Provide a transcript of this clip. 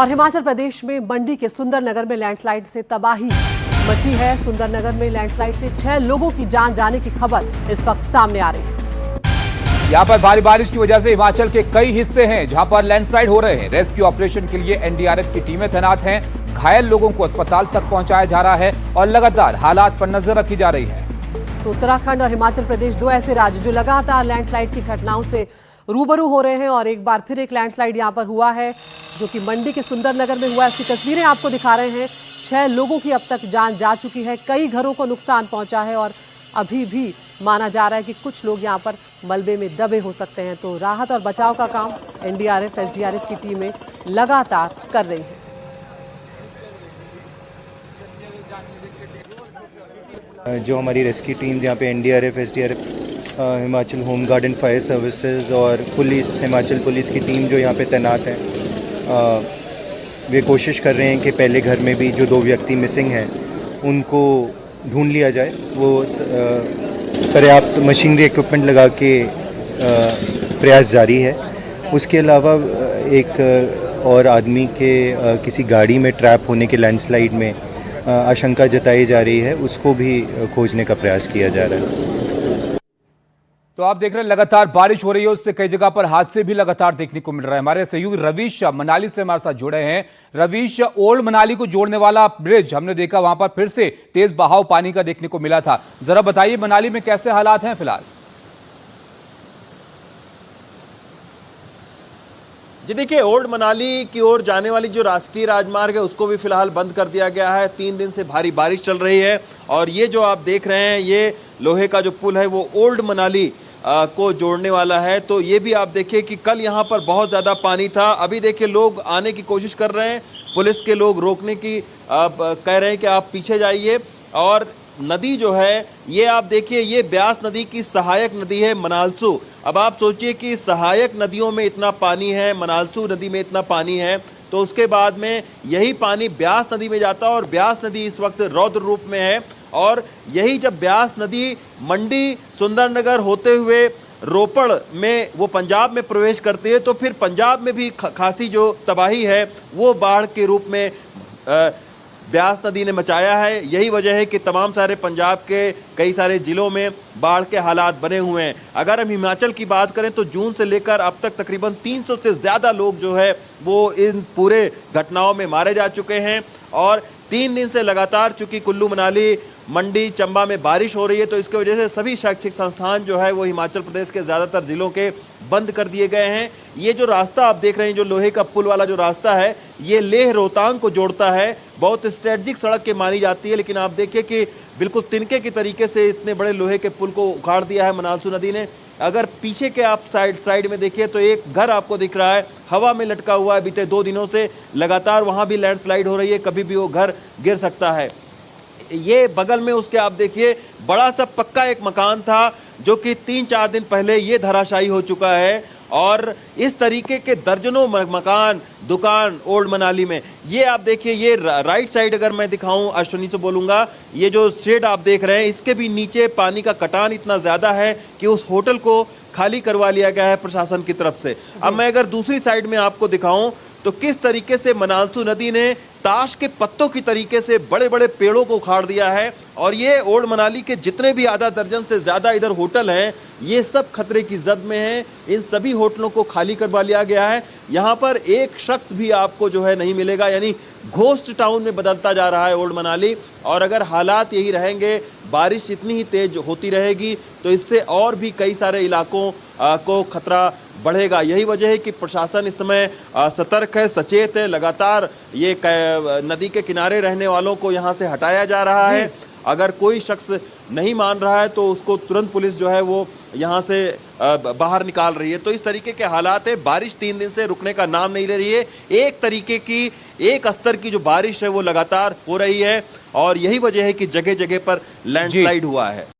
और हिमाचल प्रदेश में मंडी के सुंदरनगर में लैंडस्लाइड से तबाही मची है। सुंदरनगर में लैंडस्लाइड से 6 लोगों की जान जाने की खबर इस वक्त सामने आ रही है। यहाँ पर भारी बारिश की वजह से हिमाचल के कई हिस्से हैं जहां पर लैंडस्लाइड हो रहे हैं। रेस्क्यू ऑपरेशन के लिए एनडीआरएफ की टीमें तैनात हैं। घायल लोगों को अस्पताल तक पहुंचाया जा रहा है और लगातार हालात पर नजर रखी जा रही है। तो उत्तराखंड और हिमाचल प्रदेश दो ऐसे राज्य जो लगातार लैंडस्लाइड की घटनाओं से रूबरू हो रहे हैं और एक बार फिर एक लैंडस्लाइड यहां पर हुआ है जो कि मंडी के सुंदरनगर में हुआ। इसकी तस्वीरें आपको दिखा रहे हैं। 6 लोगों की अब तक जान जा चुकी है, कई घरों को नुकसान पहुंचा है और अभी भी माना जा रहा है कि कुछ लोग यहां पर मलबे में दबे हो सकते हैं। तो राहत और बचाव का काम एनडीआरएफ, एसडीआरएफ की टीमें लगातार कर रही हैं। जो हमारी रेस्क्यू टीम जहाँ पे NDRF, SDRF, Himachal home guard and fire services और पुलिस, हिमाचल पुलिस की टीम जो यहाँ पे तैनात है, वे कोशिश कर रहे हैं कि पहले घर में भी जो 2 व्यक्ति मिसिंग हैं उनको ढूंढ लिया जाए। वो पर्याप्त मशीनरी इक्विपमेंट लगा के प्रयास जारी है। उसके अलावा एक और आदमी के किसी गाड़ी में ट्रैप होने के लैंडस्लाइड में आशंका जताई जा रही है, उसको भी खोजने का प्रयास किया जा रहा है। तो आप देख रहे हैं लगातार बारिश हो रही है, उससे कई जगह पर हादसे भी लगातार देखने को मिल रहे हैं। हमारे सहयोगी रवीश मनाली से हमारे साथ जुड़े हैं। रवीश, ओल्ड मनाली को जोड़ने वाला ब्रिज हमने देखा वहां पर फिर से तेज बहाव पानी का देखने को मिला था। जरा बताइए मनाली में कैसे हालात हैं फिलहाल? जी देखिए, ओल्ड मनाली की ओर जाने वाली जो राष्ट्रीय राजमार्ग है उसको भी फिलहाल बंद कर दिया गया है। 3 दिन से भारी बारिश चल रही है और ये जो आप देख रहे हैं ये लोहे का जो पुल है वो ओल्ड मनाली को जोड़ने वाला है। तो ये भी आप देखिए कि कल यहाँ पर बहुत ज़्यादा पानी था। अभी देखिए लोग आने की कोशिश कर रहे हैं, पुलिस के लोग रोकने की कह रहे हैं कि आप पीछे जाइए। और नदी जो है ये आप देखिए, ये ब्यास नदी की सहायक नदी है मनालसू। अब आप सोचिए कि सहायक नदियों में इतना पानी है, मनालसू नदी में इतना पानी है, तो उसके बाद में यही पानी ब्यास नदी में जाता है और ब्यास नदी इस वक्त रौद्र रूप में है। और यही जब ब्यास नदी मंडी सुंदरनगर होते हुए रोपड़ में वो पंजाब में प्रवेश करती है तो फिर पंजाब में भी खासी जो तबाही है वो बाढ़ के रूप में ब्यास नदी ने मचाया है। यही वजह है कि तमाम सारे पंजाब के कई सारे जिलों में बाढ़ के हालात बने हुए हैं। अगर हम हिमाचल की बात करें तो जून से लेकर अब तक तकरीबन 300 से ज़्यादा लोग जो है वो इन पूरे घटनाओं में मारे जा चुके हैं। और 3 दिन से लगातार चूंकि कुल्लू मनाली, मंडी, चंबा में बारिश हो रही है तो इसकी वजह से सभी शैक्षिक संस्थान जो है वो हिमाचल प्रदेश के ज़्यादातर ज़िलों के बंद कर दिए गए हैं। ये जो रास्ता आप देख रहे हैं, जो लोहे का पुल वाला जो रास्ता है, ये लेह रोहतांग को जोड़ता है। बहुत स्ट्रेटजिक सड़क के मानी जाती है, लेकिन आप देखिए कि बिल्कुल तिनके की तरीके से इतने बड़े लोहे के पुल को उखाड़ दिया है मनालसू नदी ने। अगर पीछे के आप साइड में देखिए तो एक घर आपको दिख रहा है, हवा में लटका हुआ है। बीते 2 दिनों से लगातार वहाँ भी लैंडस्लाइड हो रही है, कभी भी वो घर गिर सकता है। ये बगल में उसके आप देखिए बड़ा सा पक्का एक मकान था जो कि 3-4 दिन पहले ये धराशायी हो चुका है। और इस तरीके के दर्जनों मकान, दुकान ओल्ड मनाली में, ये आप देखिए, ये राइट साइड अगर मैं दिखाऊं, अश्विनी से बोलूँगा, ये जो शेड आप देख रहे हैं इसके भी नीचे पानी का कटान इतना ज़्यादा है कि उस होटल को खाली करवा लिया गया है प्रशासन की तरफ से। अब मैं अगर दूसरी साइड में आपको दिखाऊं तो किस तरीके से मनालसू नदी ने ताश के पत्तों की तरीके से बड़े बड़े पेड़ों को उखाड़ दिया है। और ये ओल्ड मनाली के जितने भी आधा दर्जन से ज़्यादा इधर होटल हैं ये सब खतरे की जद में हैं। इन सभी होटलों को खाली करवा लिया गया है। यहाँ पर एक शख्स भी आपको जो है नहीं मिलेगा, यानी घोस्ट टाउन में बदलता जा रहा है ओल्ड मनाली। और अगर हालात यही रहेंगे, बारिश इतनी ही तेज होती रहेगी तो इससे और भी कई सारे इलाकों को खतरा बढ़ेगा। यही वजह है कि प्रशासन इस समय सतर्क है, सचेत है। लगातार ये नदी के किनारे रहने वालों को यहाँ से हटाया जा रहा है। अगर कोई शख्स नहीं मान रहा है तो उसको तुरंत पुलिस जो है वो यहाँ से बाहर निकाल रही है। तो इस तरीके के हालात है। बारिश 3 दिन से रुकने का नाम नहीं ले रही है। एक तरीके की, एक स्तर की जो बारिश है वो लगातार हो रही है और यही वजह है कि जगह जगह पर लैंडस्लाइड हुआ है।